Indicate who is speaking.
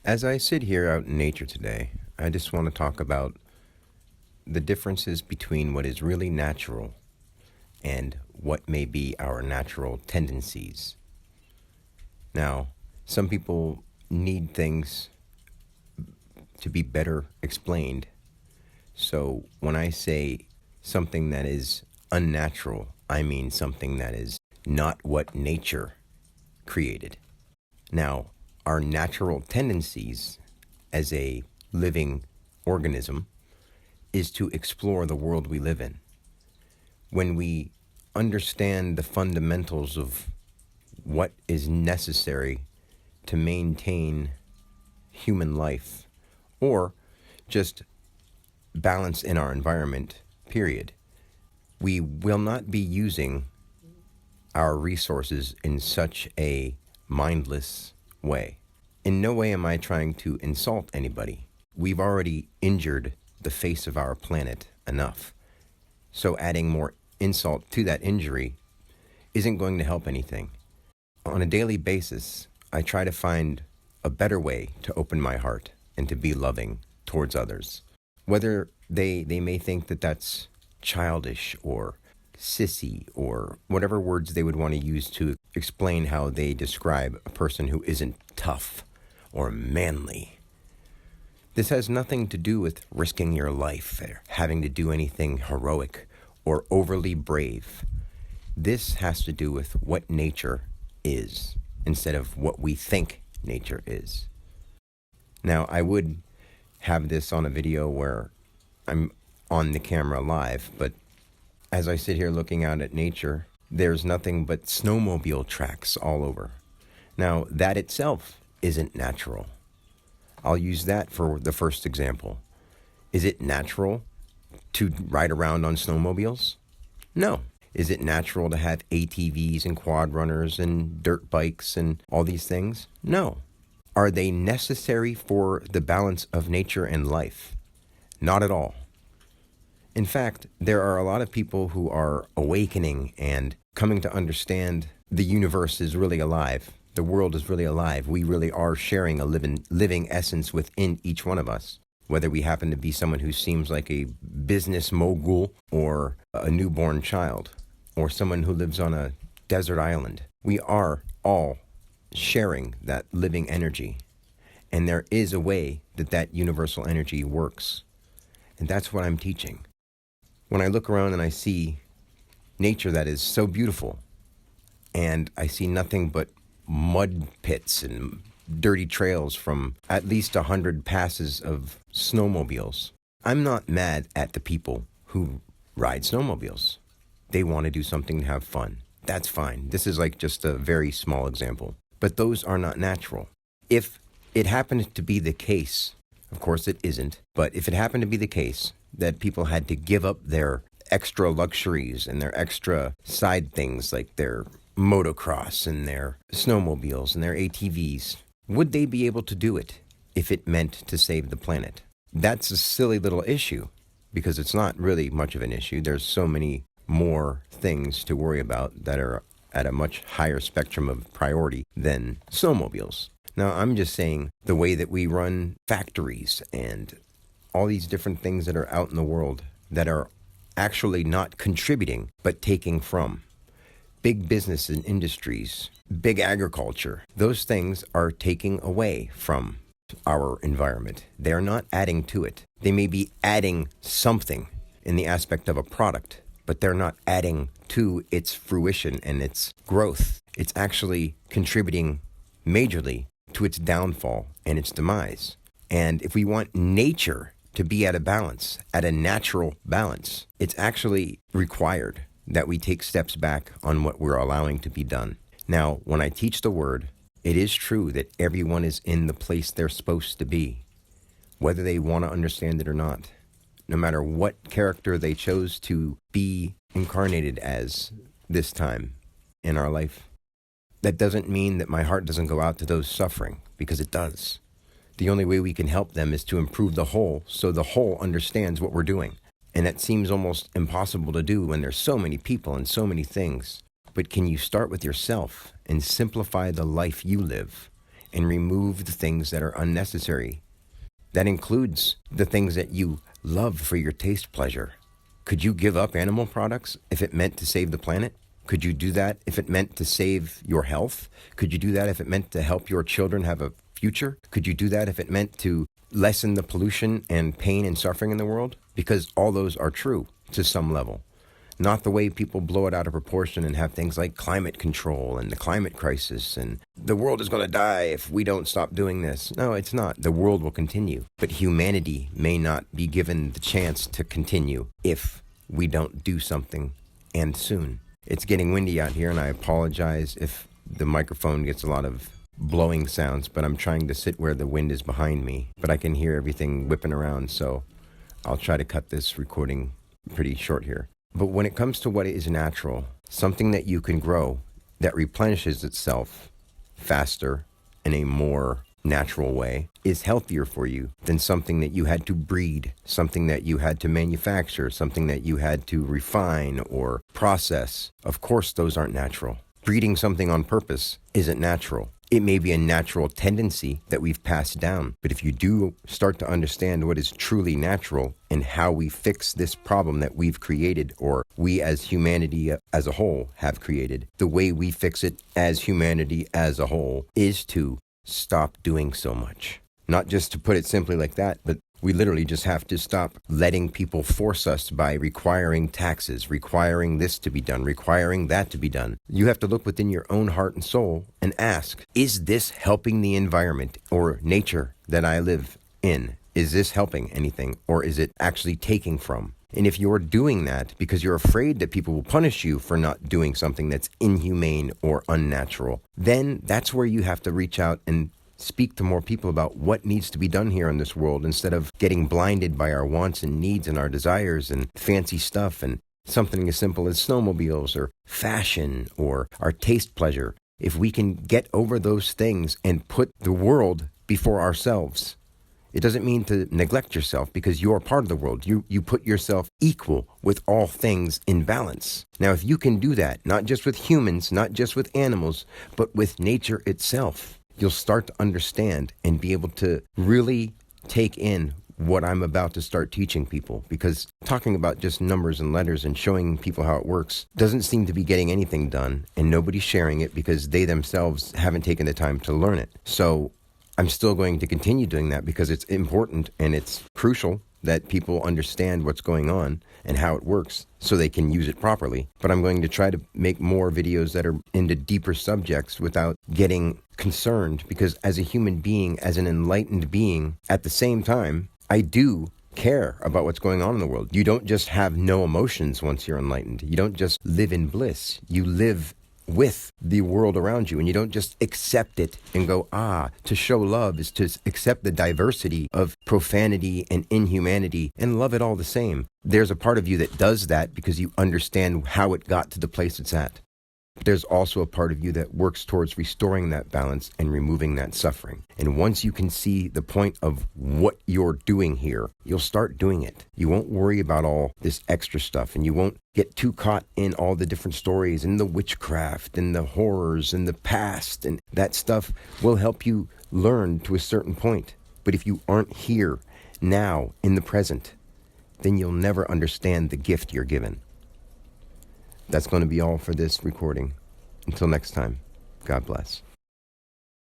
Speaker 1: As I sit here out in nature today, I just want to talk about the differences between what is really natural and what may be our natural tendencies. Now, some people need things to be better explained. So when I say something that is unnatural, I mean something that is not what nature created. Now, our natural tendencies as a living organism is to explore the world we live in. When we understand the fundamentals of what is necessary to maintain human life or just balance in our environment, period, we will not be using our resources in such a mindless way. In no way am I trying to insult anybody. We've already injured the face of our planet enough. So adding more insult to that injury isn't going to help anything. On a daily basis, I try to find a better way to open my heart and to be loving towards others. Whether they may think that that's childish or sissy or whatever words they would want to use to explain how they describe a person who isn't tough or manly. This has nothing to do with risking your life or having to do anything heroic or overly brave. This has to do with what nature is instead of what we think nature is. Now, I would have this on a video where I'm on the camera live, but as I sit here looking out at nature, there's nothing but snowmobile tracks all over. Now, that itself isn't natural. I'll use that for the first example. Is it natural to ride around on snowmobiles? No. Is it natural to have ATVs and quad runners and dirt bikes and all these things? No. Are they necessary for the balance of nature and life? Not at all. In fact, there are a lot of people who are awakening and coming to understand the universe is really alive. The world is really alive. We really are sharing a living essence within each one of us. Whether we happen to be someone who seems like a business mogul or a newborn child or someone who lives on a desert island, we are all sharing that living energy. And there is a way that that universal energy works. And that's what I'm teaching. When I look around and I see nature that is so beautiful, and I see nothing but mud pits and dirty trails from at least 100 passes of snowmobiles, I'm not mad at the people who ride snowmobiles. They want to do something to have fun. That's fine. This is like just a very small example. But those are not natural. If it happened to be the case, of course it isn't, but if it happened to be the case that people had to give up their extra luxuries and their extra side things like their motocross and their snowmobiles and their ATVs, would they be able to do it if it meant to save the planet? That's a silly little issue because it's not really much of an issue. There's so many more things to worry about that are at a much higher spectrum of priority than snowmobiles. Now, I'm just saying the way that we run factories and all these different things that are out in the world that are actually not contributing, but taking from. Big business and industries, big agriculture, those things are taking away from our environment. They're not adding to it. They may be adding something in the aspect of a product, but they're not adding to its fruition and its growth. It's actually contributing majorly to its downfall and its demise. And if we want nature to be at a balance, at a natural balance, it's actually required that we take steps back on what we're allowing to be done. Now, when I teach the word, it is true that everyone is in the place they're supposed to be, whether they want to understand it or not. No matter what character they chose to be incarnated as this time in our life. That doesn't mean that my heart doesn't go out to those suffering, because it does. The only way we can help them is to improve the whole so the whole understands what we're doing. And that seems almost impossible to do when there's so many people and so many things. But can you start with yourself and simplify the life you live and remove the things that are unnecessary. That includes the things that you love for your taste pleasure. Could you give up animal products if it meant to save the planet? Could you do that if it meant to save your health? Could you do that if it meant to help your children have a future? Could you do that if it meant to lessen the pollution and pain and suffering in the world? Because all those are true to some level. Not the way people blow it out of proportion and have things like climate control and the climate crisis and the world is going to die if we don't stop doing this. No, it's not. The world will continue. But humanity may not be given the chance to continue if we don't do something, and soon. It's getting windy out here, and I apologize if the microphone gets a lot of blowing sounds, but I'm trying to sit where the wind is behind me. But I can hear everything whipping around, so I'll try to cut this recording pretty short here. But when it comes to what is natural, something that you can grow that replenishes itself faster in a more natural way is healthier for you than something that you had to breed, something that you had to manufacture, something that you had to refine or process. Of course, those aren't natural. Breeding something on purpose isn't natural. It may be a natural tendency that we've passed down, but if you do start to understand what is truly natural and how we fix this problem that we've created, or we as humanity as a whole have created, the way we fix it as humanity as a whole is to stop doing so much. Not just to put it simply like that, but we literally just have to stop letting people force us by requiring taxes, requiring this to be done, requiring that to be done. You have to look within your own heart and soul and ask, is this helping the environment or nature that I live in? Is this helping anything, or is it actually taking from? And if you're doing that because you're afraid that people will punish you for not doing something that's inhumane or unnatural, then that's where you have to reach out and speak to more people about what needs to be done here in this world, instead of getting blinded by our wants and needs and our desires and fancy stuff and something as simple as snowmobiles or fashion or our taste pleasure. If we can get over those things and put the world before ourselves, it doesn't mean to neglect yourself, because you're part of the world. You put yourself equal with all things in balance. Now, if you can do that, not just with humans, not just with animals, but with nature itself, you'll start to understand and be able to really take in what I'm about to start teaching people. Because talking about just numbers and letters and showing people how it works doesn't seem to be getting anything done, and nobody's sharing it because they themselves haven't taken the time to learn it. So I'm still going to continue doing that because it's important and it's crucial that people understand what's going on and how it works so they can use it properly. But I'm going to try to make more videos that are into deeper subjects without getting concerned, because as a human being, as an enlightened being, at the same time, I do care about what's going on in the world. You don't just have no emotions once you're enlightened. You don't just live in bliss. You live with the world around you, and you don't just accept it and go, to show love is to accept the diversity of profanity and inhumanity and love it all the same. There's a part of you that does that because you understand how it got to the place it's at. But there's also a part of you that works towards restoring that balance and removing that suffering. And once you can see the point of what you're doing here, you'll start doing it. You won't worry about all this extra stuff, and you won't get too caught in all the different stories and the witchcraft and the horrors and the past. And that stuff will help you learn to a certain point. But if you aren't here now in the present, then you'll never understand the gift you're given. That's going to be all for this recording. Until next time, God bless.